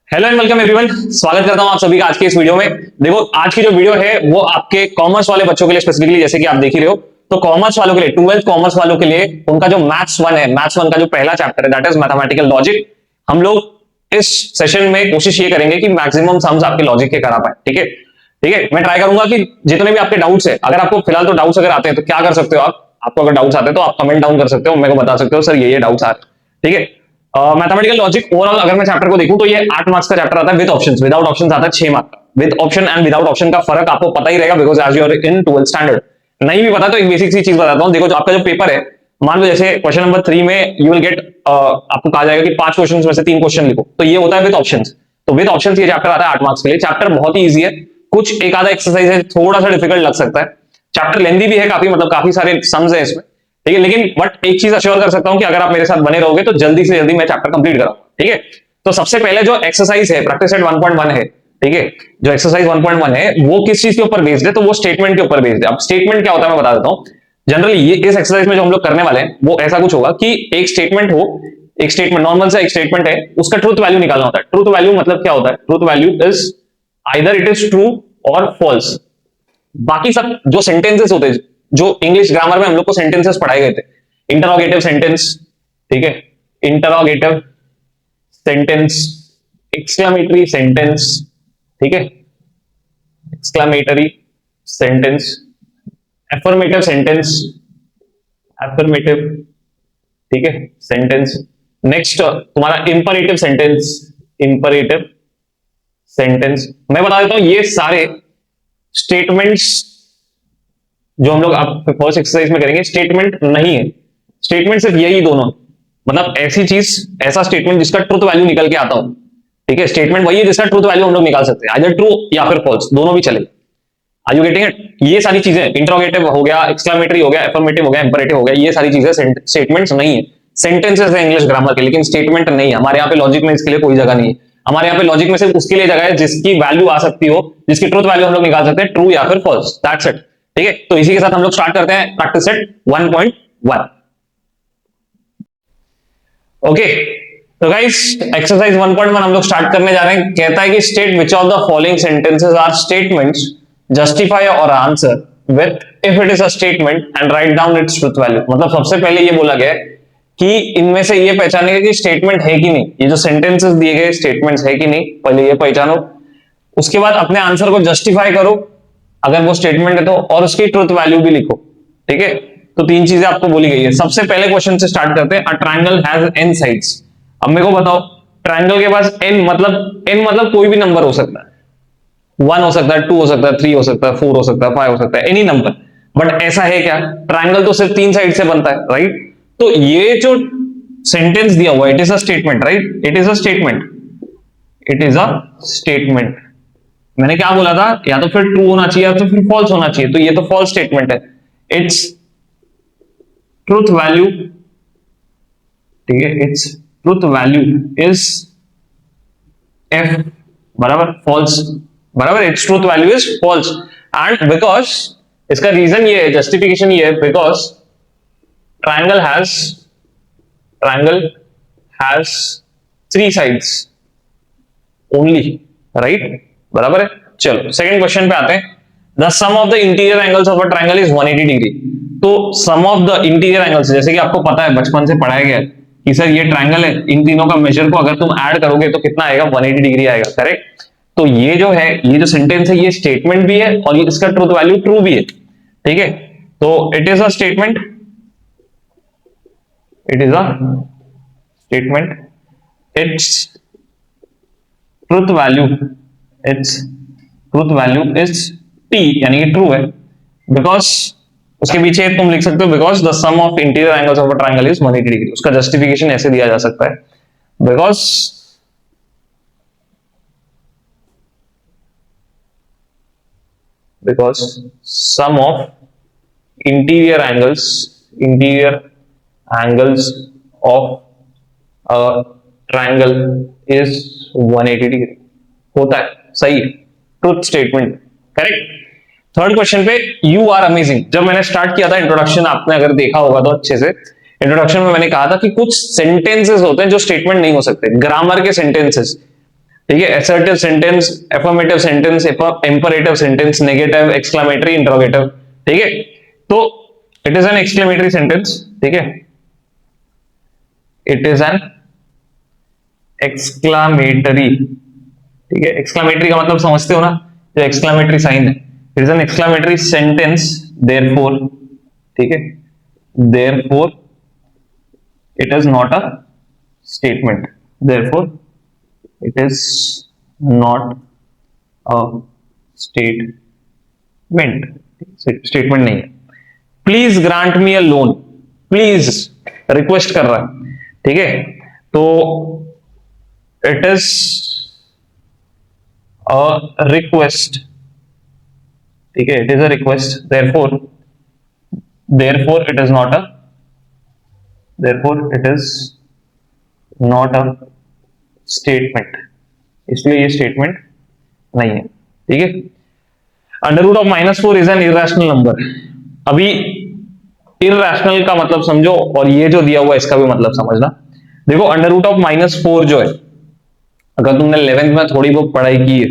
Hello and welcome everyone. स्वागत करता हूं आप सभी का आज के इस वीडियो में। देखो आज की जो वीडियो है वो आपके कॉमर्स वाले बच्चों के लिए स्पेसिफिकली, जैसे कि आप देख ही रहे हो, तो कॉमर्स वालों के लिए, 12th कॉमर्स वालों के लिए उनका जो मैथ्स 1 है, मैथ्स 1 का जो पहला चैप्टर है दैट इज मैथमेटिकल लॉजिक। हम लोग इस सेशन में कोशिश ये करेंगे कि मैक्सिमम सम्स आपके लॉजिक के करा पाए। ठीक है, ठीक है। मैं ट्राई करूंगा कि जितने भी आपके डाउट्स है, अगर आपको फिलहाल तो डाउट्स अगर आते हैं तो क्या कर सकते हो आपको अगर डाउट्स आते हैं तो आप कमेंट डाउन कर सकते हो, मेरे को बता सकते हो सर ये डाउट्स आ रहे हैं। ठीक है, मैथमेटिकल लॉजिक ओवरऑल अगर मैं चैप्टर को देखूं तो ये 8 मार्क्स का चैप्टर आता है विद ऑप्शंस। विदाउट ऑप्शंस आता है 6 मार्क्स का। With option and without option का फर्क आपको पता ही रहेगा because as you are in 12th standard. नहीं भी पता तो एक बेसिक सी चीज बताता हूं। देखो जो आपका जो पेपर है, मान लो जैसे क्वेश्चन नंबर 3 में यू विल गेट, आपको कहा जाएगा कि 5 क्वेश्चन में से 3 क्वेश्चन लिखो, तो ये होता है विद ऑप्शंस। तो विद ऑप्शंस ये चैप्टर आता है 8 मार्क्स के लिए। चैप्टर बहुत ही ईजी है, कुछ एक आधा एक्सरसाइज है थोड़ा सा डिफिकल्ट लग सकता है। चैप्टर लेंदी भी है काफी, मतलब काफी सारे सम्स है इसमें। ठीक है, लेकिन बट एक चीज अश्योर कर सकता हूं कि अगर आप मेरे साथ बने रहोगे तो जल्दी से जल्दी मैं चैप्टर कंप्लीट कराऊंगा। ठीक है, तो सबसे पहले जो एक्सरसाइज है प्रैक्टिस सेट 1.1 है। ठीक है, जो एक्सरसाइज 1.1 है वो किस चीज के ऊपर बेस्ड है, तो वो स्टेटमेंट के ऊपर बेस्ड है। अब स्टेटमेंट क्या होता है मैं बता देता हूं। जनरली ये इस एक्सरसाइज में जो हम लोग करने वाले हैं वो ऐसा कुछ होगा कि एक स्टेटमेंट हो, एक स्टेटमेंट नॉर्मल सा एक स्टेटमेंट है, उसका ट्रूथ वैल्यू निकालना होता है। ट्रूथ वैल्यू मतलब क्या होता है? Truth value is either it is true और फॉल्स। बाकी सब जो सेंटेंसेस होते हैं, जो इंग्लिश ग्रामर में हम लोग को सेंटेंसेस पढ़ाए गए थे, इंटरोगेटिव सेंटेंस, ठीक है, इंटरोगेटिव सेंटेंस, एक्सक्लेमेटरी सेंटेंस, ठीक है, exclamatory sentence, affirmative sentence, affirmative, ठीक है, सेंटेंस। नेक्स्ट तुम्हारा इंपरेटिव सेंटेंस, इंपरेटिव सेंटेंस। मैं बता देता हूं ये सारे स्टेटमेंट्स जो हम लोग आप फर्स्ट एक्सरसाइज में करेंगे स्टेटमेंट नहीं है। स्टेटमेंट सिर्फ यही दोनों, मतलब ऐसी चीज, ऐसा स्टेटमेंट जिसका ट्रूथ वैल्यू निकल के आता हो। ठीक है, स्टेटमेंट वही है जिसका ट्रूथ वैल्यू हम लोग निकाल सकते हैं, आइदर ट्रू या फिर फॉल्स, दोनों भी चलेगा। Are you getting it? ये सारी चीजें इंट्रोगेटिव हो गया, एक्सक्लेमेटरी हो गया, एफर्मेटिव हो गया, इंपरेटिव हो गया, ये सारी चीजें स्टेटमेंट्स नहीं है। सेंटेंसेस है इंग्लिश ग्रामर के, लेकिन स्टेटमेंट नहीं है। हमारे यहाँ पे लॉजिक में इसके लिए कोई जगह नहीं है। हमारे यहाँ पे लॉजिक में सिर्फ उसके लिए जगह है जिसकी वैल्यू आ सकती हो, जिसकी ट्रूथ वैल्यू हम लोग निकाल सकते हैं, ट्रू या फिर फॉल्स, दैट्स इट। ठीक है, तो इसी के साथ हम लोग स्टार्ट करते हैं प्रैक्टिस सेट 1.1। ओके, तो गाइस एक्सरसाइज 1.1 हम लोग स्टार्ट करने जा रहे हैं। कहता है कि state which of the following sentences are statements, justify और answer with if it is a statement and write down its truth value. मतलब सबसे पहले ये बोला गया है कि इनमें से ये पहचानेगा कि स्टेटमेंट है कि नहीं, ये जो सेंटेंसेस दिए गए स्टेटमेंट्स है कि नहीं, पहले ये पहचानो। उसके बाद अपने आंसर को जस्टिफाई करो अगर वो स्टेटमेंट है तो, और उसकी ट्रूथ वैल्यू भी लिखो। ठीक है, तो 3 चीजें आपको बोली गई है। सबसे पहले क्वेश्चन से स्टार्ट करते हैं। A triangle has n sides. अब मेरे को बताओ, ट्रायंगल के पास n मतलब कोई भी नंबर हो सकता है, 1 हो सकता है, 2 हो सकता है, 3 हो सकता है, 4 हो सकता है, 5 हो सकता है, एनी नंबर। बट ऐसा है क्या? ट्रायंगल तो सिर्फ 3 साइड से बनता है, राइट? तो ये जो सेंटेंस दिया हुआ it is a statement, right? It is a statement, it is a statement. मैंने क्या बोला था? या तो फिर ट्रू होना चाहिए या तो फिर फॉल्स होना चाहिए, तो ये तो फॉल्स स्टेटमेंट है। इट्स ट्रूथ वैल्यू, ठीक है, it's truth value is f बराबर फॉल्स, बराबर, it's truth value is false. And because, इसका रीजन ये है, जस्टिफिकेशन ये है, because triangle has 3 sides only, right? बराबर है। चलो सेकंड क्वेश्चन पे आते हैं। The sum of the interior angles of a triangle is 180 degree. तो sum of the interior angles, जैसे कि आपको पता है बचपन से पढ़ाया गया है कि सर ये ट्रायंगल है, इन तीनों का मेजर को अगर तुम ऐड करोगे तो कितना आएगा? 180 डिग्री आएगा, करेक्ट? तो ये जो है, ये जो सेंटेंस है, ये स्टेटमेंट भी है और ये इसका ट्रूथ वैल्यू ट्रू भी है। ठीक है, तो it is a statement, it is a statement, it's truth value, it's truth value is T, यानी कि ट्रू है। बिकॉज उसके पीछे तुम लिख सकते हो because the sum of interior angles of a triangle is 180 degree. उसका जस्टिफिकेशन ऐसे दिया जा सकता है, because sum of interior angles of a triangle is 180 degree. होता है, सही है, truth statement, correct. Third question पे, यू आर अमेजिंग। जब मैंने स्टार्ट किया था इंट्रोडक्शन, आपने अगर देखा होगा तो अच्छे से, इंट्रोडक्शन में मैंने कहा था कि कुछ सेंटेंसेस होते हैं जो स्टेटमेंट नहीं हो सकते, ग्रामर के सेंटेंसेस। ठीक है, assertive sentence, affirmative sentence, imperative sentence, negative, exclamatory, interrogative. ठीक है, तो it is an exclamatory sentence. ठीक है, इट इज एन एक्सक्लेमेटरी। ठीक है, एक्सक्लेमेटरी का मतलब समझते हो ना, जो एक्सक्लेमेटरी साइन है, it is an exclamatory sentence, therefore. ठीक है, therefore it is not a statement, therefore it is not a statement, statement नहीं है। Please grant me a loan, please request कर रहा है। ठीक है, तो इट इज अ रिक्वेस्ट। ठीक है, it is a request, therefore it is not a, therefore it is not a statement, इसलिए ये स्टेटमेंट नहीं है। ठीक है, under root of -4 is an irrational number. अभी इरेशनल का मतलब समझो, और ये जो दिया हुआ है इसका भी मतलब समझना। देखो, अंडर रूट ऑफ -4 जो है, अगर तुमने 11th में थोड़ी बहुत पढ़ाई की है,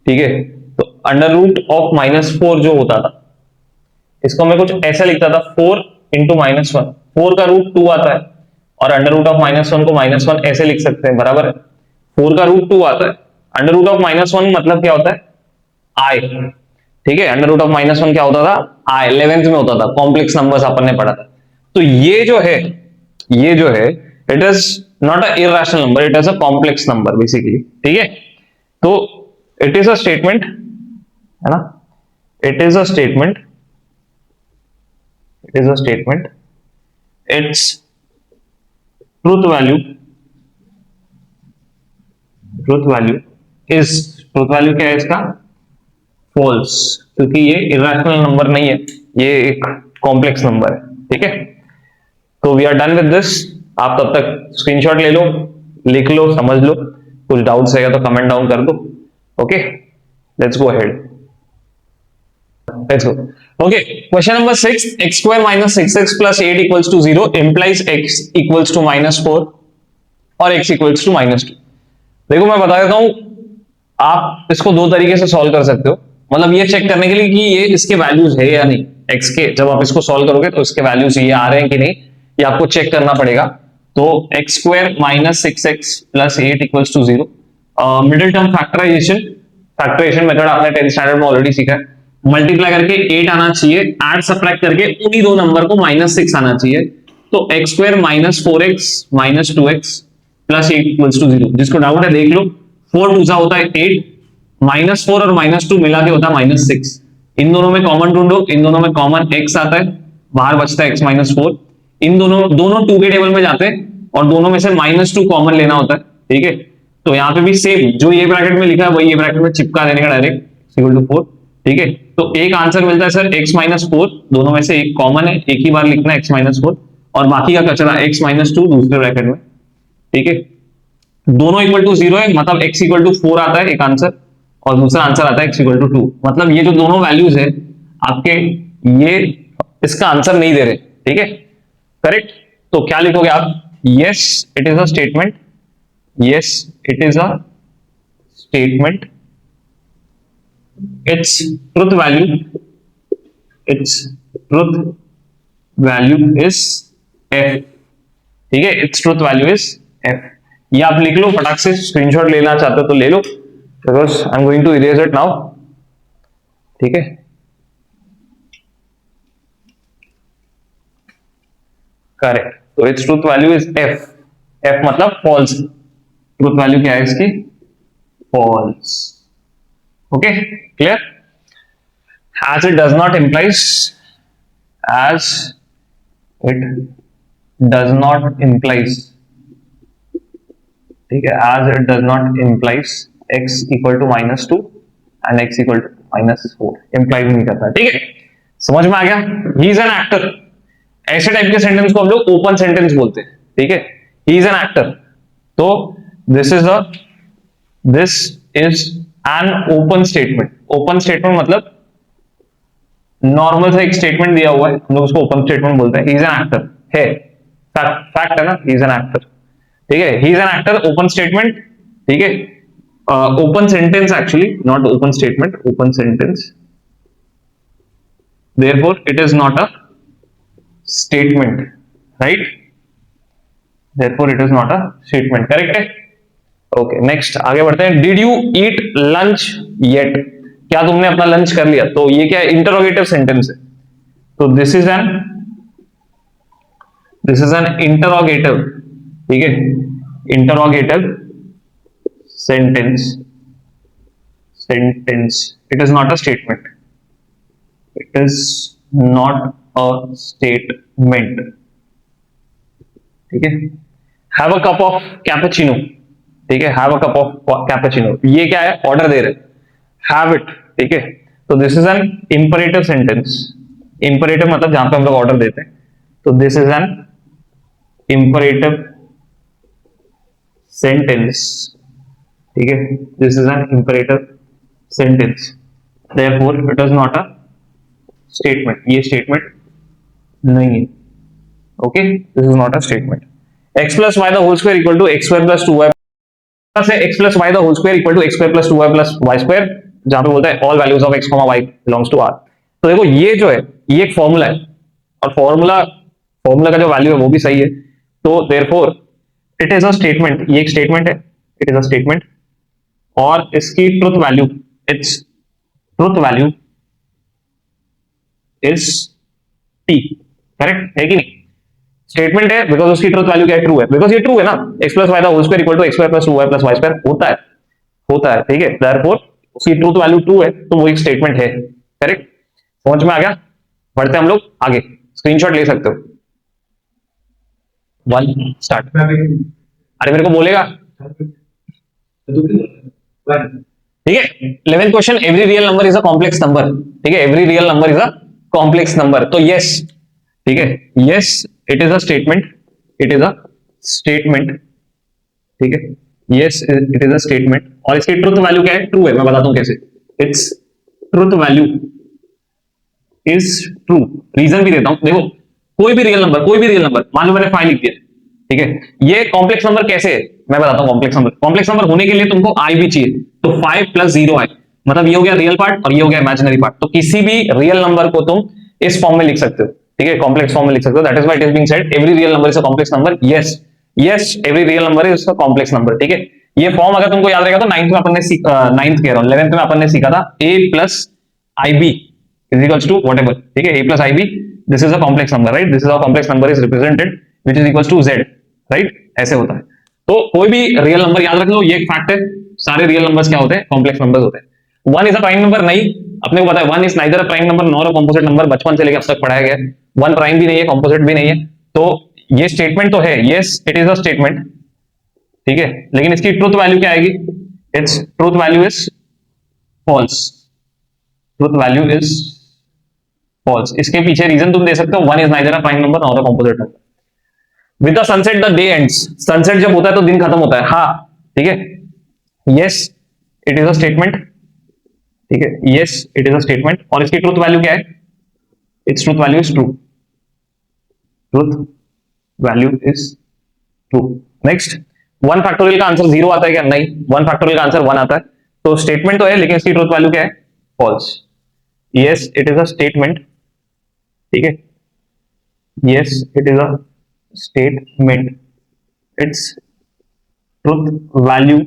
ठीक है, तो अंडर रूट ऑफ -4 जो होता था, इसको मैं कुछ ऐसा लिखता था, 4 इंटू -1। 4 का रूट 2 आता है, और अंडर रूट ऑफ -1 को -1 ऐसे लिख सकते हैं, बराबर है। 4 का रूट 2 आता है, अंडर रूट ऑफ -1 मतलब क्या होता है, आई। ठीक है, अंडर रूट ऑफ -1 क्या होता था, आई। 11th में होता था, कॉम्प्लेक्स नंबर्स अपन ने पढ़ा था। तो ये जो है, it is not a irrational number, it is a complex number basically. ठीक है, तो इट इज अ स्टेटमेंट, है ना, it is a statement, it is a statement, it's truth value, truth value क्या है इसका, फॉल्स, क्योंकि ये इरेशनल नंबर नहीं है, ये एक कॉम्प्लेक्स नंबर है। ठीक है, तो we are done with this. आप तब तक स्क्रीनशॉट ले लो, लिख लो, समझ लो, कुछ डाउट्स रहेगा तो कमेंट डाउन कर दो। Okay, let's go ahead, let's go. Okay, question number 6, x square minus 6x plus 8 equals to 0 implies x equals to -4 और x equals to -2। देखो, मैं बता देता हूं, आप इसको दो तरीके से सॉल्व कर सकते हो, मतलब ये चेक करने के लिए कि ये इसके वैल्यूज है या नहीं, x के, जब आप इसको सॉल्व करोगे तो इसके वैल्यूज ये आ रहे हैं कि नहीं, ये आपको चेक करना पड़ेगा। तो x square minus 6x plus 8 equals to 0, middle term factorization method आपने 10th स्टैंडर्ड में ऑलरेडी सीखा है। मल्टीप्लाई करके 8 आना चाहिए, ऐड सब्ट्रैक्ट करके उन्हीं दो नंबर को -6 आना चाहिए। तो x square minus 4x minus 2x plus 8 equals to 0। जिसको डाउट है देख लो, 4 2 होता है 8, -4 और -2 मिला के होता है -6। इन दोनों में कॉमन ढूंढो, इन दोनों में कॉमन x आता है, बाहर बचता है x -4। इन दोनों 2 के टेबल में जाते हैं और दोनों में से -2 कॉमन लेना होता है। ठीक है, तो यहाँ पे भी सेम, जो ये ब्रैकेट में लिखा है वही ये ब्रैकेट में चिपका देने का डायरेक्ट, इक्वल टू 4। ठीक है, तो एक आंसर मिलता है सर x -4, दोनों में से एक कॉमन है, एक ही बार लिखना है x -4, और बाकी का कचरा x -2 दूसरे ब्रैकेट में। ठीक है, दोनों इक्वल टू 0 है, मतलब x इक्वल टू 4 आता है एक आंसर, और दूसरा आंसर आता है x इक्वल टू 2। मतलब ये जो दोनों वैल्यूज है आपके, ये इसका आंसर नहीं दे रहे। ठीक है, करेक्ट। तो क्या लिखोगे आप, yes it is a statement, yes it is a statement, it's truth value, it's truth value is f। ठीक है, it's truth value is f। ये आप लिख लो, फटाक से स्क्रीनशॉट लेना चाहते हो तो ले लो, because I am going to erase it now. ठीक है, करेक्ट। तो its truth value is f, f मतलब फॉल्स, ट्रुथ वैल्यू क्या है इसकी, false. Okay, clear. As it does not implies, as it does not implies, ठीक है, as it does not implies x equal to -2 and x equal to -4, implies नहीं करता। ठीक है, समझ में आ गया। he is an actor, ऐसे टाइप के सेंटेंस को हम लोग ओपन सेंटेंस बोलते हैं। ठीक है, he is an actor, तो this is an open statement। Open statement मतलब नॉर्मल सा एक स्टेटमेंट दिया हुआ है, हम लोग उसको ओपन स्टेटमेंट बोलते हैं। ही इज एन एक्टर है, फैक्ट है ना, ही इज एन एक्टर। ठीक है, he is an actor, open statement. ठीक है, open sentence actually, not open statement, open sentence. Therefore it is not a statement, right? Therefore it is not a statement, correct है? Okay next आगे बढ़ते हैं. Did you eat lunch yet? क्या तुमने अपना lunch कर लिया? तो ये क्या है? इंटरोगेटिव सेंटेंस है. तो दिस इज एन इंटरोगेटिव, ठीक है, interrogative sentence. It is not a statement. It is not a statement, ठीक है. Have a cup of cappuccino, ठीक है, have a cup of cappuccino. ये क्या है? ऑर्डर दे रहे, हैव इट, ठीक है. तो this is an imperative sentence. Imperative मतलब जहां पे हम लोग ऑर्डर देते हैं. तो this is an imperative sentence, ठीक है. This is an imperative sentence. Therefore it is not a statement. ये स्टेटमेंट नहीं है. Okay, this is not a statement. x plus y the whole square equal to x square plus 2y से x plus y the whole square equal to x square plus 2y plus y square, जहां पे बोलता है all values of x, y belongs to R. तो देखो ये जो है ये एक फॉर्मूला है और फॉर्मूला का जो वैल्यू है वो भी सही है. तो therefore it is a statement. ये एक स्टेटमेंट है. इट इज अ स्टेटमेंट और इसकी truth value, it's truth value is t. Correct है कि नहीं? स्टेटमेंट है बिकॉज उसकी ट्रुथ वैल्यू क्या है? ट्रू है. बिकॉज ये ट्रू है ना. x plus y the whole square equal to x square plus 2y plus y square होता है, ठीक है. देयरफॉर उसकी ट्रूथ वैल्यू ट्रू है तो वो एक स्टेटमेंट है. करेक्ट, समझ में आ गया? बढ़ते हम लोग आगे. स्क्रीनशॉट ले सकते हो. 1 स्टार्ट. अरे मेरे को बोलेगा, ठीक है. 11th question. Every real number is a complex number, ठीक है. Every real number is a complex number. तो यस, ठीक है, yes it is a statement. It is a statement, ठीक है. Yes it is a statement और इसकी truth value क्या है? ट्रू है. मैं बताता हूं कैसे. It's truth value is true. Reason भी देता हूं. देखो कोई भी रियल नंबर मान लो मैंने 5 लिख दिया, ठीक है. ये कॉम्प्लेक्स नंबर कैसे है मैं बताता हूं. कॉम्प्लेक्स नंबर होने के लिए तुमको आई भी चाहिए. तो 5 + 0 आई, मतलब ये हो गया रियल पार्ट और ये हो गया इमेजिनरी पार्ट. तो किसी भी रियल नंबर को तुम इस फॉर्म में लिख सकते हो, ठीक है, कॉम्प्लेक्स फॉर्म में लिख सकते हो. That is why it is being said every real number is a complex number. Yes every real number is a complex number, ठीक है. ये फॉर्म अगर तुमको याद रहेगा तो 9th में अपन ने 9th कह रहा हूं 11th में अपन ने सीखा था a + ib is equals to whatever, ठीक है. a + ib, this is a complex number, right? This is how complex number is represented, which is equals to z, right? ऐसे होता है. तो कोई भी रियल नंबर याद रख लो, ये एक फैक्ट है. सारे रियल नंबर्स क्या होते हैं? कॉम्प्लेक्स नंबर्स होते हैं. 1 इज अ प्राइम नंबर नहीं, अपने को पता है 1 is neither a prime number nor a composite number. बचपन से लेकर अब तक पढ़ाया गया है. 1 प्राइम भी नहीं है, कंपोजिट भी नहीं है. तो ये स्टेटमेंट तो है. Yes it is a statement, ठीक है. लेकिन इसकी ट्रुथ वैल्यू क्या आएगी? It's truth value is false. Truth value is false. इसके पीछे रीजन तुम दे सकते हो. 1 is neither a prime number nor a composite number. With the sunset the day ends. Sunset जब होता है तो दिन खत्म होता है. हाँ, ठीक है. Yes it is a statement, ठीक है. Yes it is a statement और इसकी ट्रुथ वैल्यू क्या है? It's truth value is true. Truth value is true. Next. 1 factorial का आंसर 0 आता है क्या? नहीं. 1 फैक्टोरियल का आंसर 1 आता है. तो स्टेटमेंट तो है लेकिन इसकी ट्रुथ वैल्यू क्या है? False. Yes it is a statement, ठीक है. Yes it is a statement. It's truth value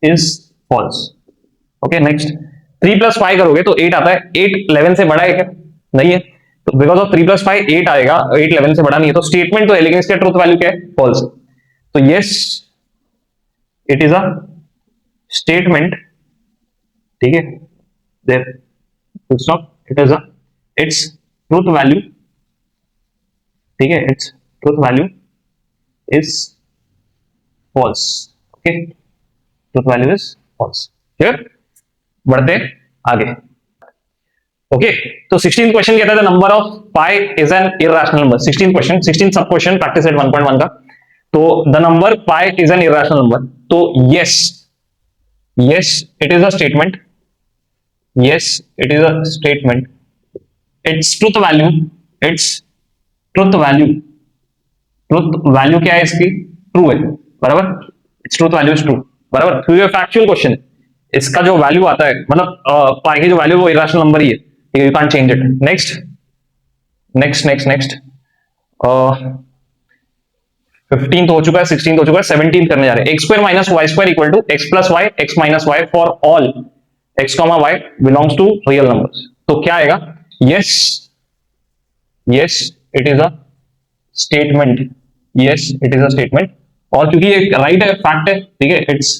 is false. Okay next. 3 + 5 करोगे तो 8 आता है. 8 11 से बड़ा है क्या? नहीं है. तो बिकॉज ऑफ 3 + 5 8 आएगा. 8 11 से बड़ा नहीं है. तो स्टेटमेंट तो है लेकिन इसका ट्रुथ वैल्यू क्या है? फॉल्स. तो yes it is a statement, ठीक है. There full stop. It is a it's truth value, ठीक है. It's truth value is false. Okay, truth value is false. Clear? बढ़ते आगे. ओके, तो 16th क्वेश्चन कहता है the number of pi is an irrational number. 16th question, 16th sub question practice set 1.1 का. तो the number pi is an irrational number. तो yes it is a statement. Yes it is a statement. It's truth value, it's truth value क्या है इसकी? True है. बराबर. It's truth value is true. बराबर, क्योंकि ये फैक्चुअल क्वेश्चन है, इसका जो वैल्यू आता है मतलब पाई की जो वैल्यू वो इरेशनल नंबर ही है, ठीक है, you can't change it. Next next next next 15th हो चुका है, 16th हो चुका है, 17th करने जा रहे हैं। X square minus y square equal to x plus y x minus y for all x comma y belongs to real numbers. तो क्या आएगा? Yes yes it is a statement, yes it is a statement. और क्योंकि ये right है, fact है, ठीक है, it's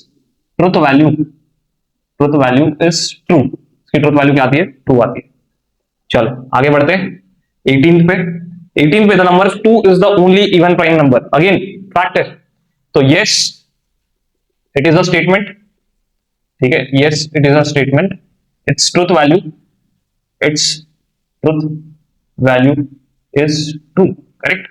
truth value, truth value is true. इसकी ट्रुथ वैल्यू क्या आती है? ट्रू आती है। चलो आगे बढ़ते हैं 18th पे। 18th पे the number 2 is the only even prime number, again fact है, तो yes it is a statement, ठीक है, yes it is a statement, it's truth value, it's truth value is true, correct.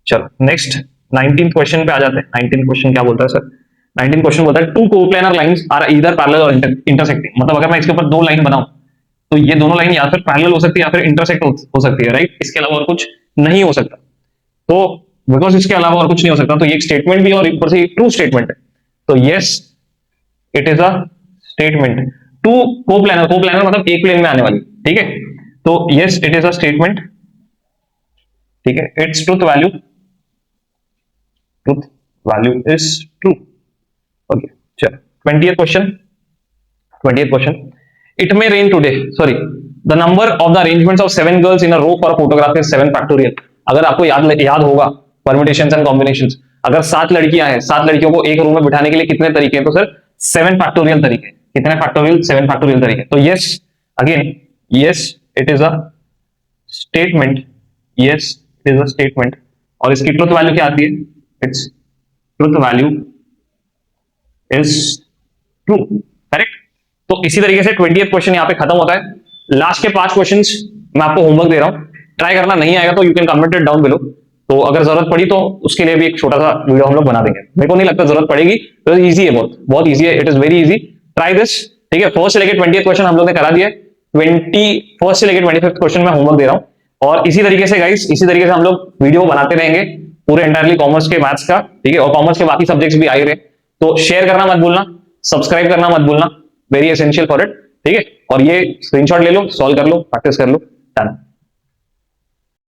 चलो next 19th question पे आ जाते हैं। 19th question क्या बोलता है सर? 19th क्वेश्चन बोलता है two coplanar lines are either parallel और इंटरसेक्टिंग। मतलब अगर मैं इसके ऊपर दो लाइन बनाऊं तो ये दोनों लाइन या फिर पैरेलल हो सकती है या फिर इंटरसेक्ट हो सकती है, राइट। इसके अलावा और कुछ नहीं हो सकता। तो बिकॉज इसके अलावा और कुछ नहीं हो सकता, तो ये एक स्टेटमेंट भी और ऊपर से ट्रू स्टेटमेंट है। तो yes it is a statement. Two coplanar, coplanar मतलब एक प्लेन में आने वाली, ठीक है। तो yes it is a statement, ठीक है, it's truth value, truth value is true. Okay चलो 20th question, 20th question, it may rain today, sorry, the number of the arrangements of 7 girls in a row for a photograph is 7 factorial। अगर आपको याद होगा permutations and combinations, अगर 7 लड़कियां हैं, 7 लड़कियों को एक रूम में बिठाने के लिए कितने तरीके हैं? तो सर 7 फैक्टोरियल तरीके। कितने फैक्टोरियल? 7 फैक्टोरियल तरीके। तो yes again yes it is a statement, yes it is a statement. और इसकी ट्रुथ वैल्यू क्या आती है? It's truth value is true, correct. तो इसी तरीके से 20th क्वेश्चन यहाँ पे खत्म होता है। लास्ट के 5 क्वेश्चंस मैं आपको होमवर्क दे रहा हूँ, ट्राई करना, नहीं आएगा तो you can comment it down below. तो अगर जरूरत पड़ी तो उसके लिए भी एक छोटा सा वीडियो हम लोग बना देंगे। मेरे को नहीं लगता जरूरत पड़ेगी, तो इजी है, बहुत बहुत इजी है, it is very easy, try this, ठीक है। फर्स्ट से लेकर 20th क्वेश्चन हम लोग ने करा दिया, 21st से लेकर 25th क्वेश्चन में होमवर्क दे रहा हूँ। और इसी तरीके से गाइस, इसी तरीके से हम लोग वीडियो बनाते रहेंगे पूरे एंटायरली कॉमर्स के मैथ्स का, ठीक है, और कॉमर्स के बाकी सब्जेक्ट्स भी आ ही रहे। तो शेयर करना मत भूलना, सब्सक्राइब करना मत भूलना, वेरी एसेंशियल फॉर इट, ठीक है। और ये स्क्रीनशॉट ले लो, सॉल्व कर लो, प्रैक्टिस कर लो, डन।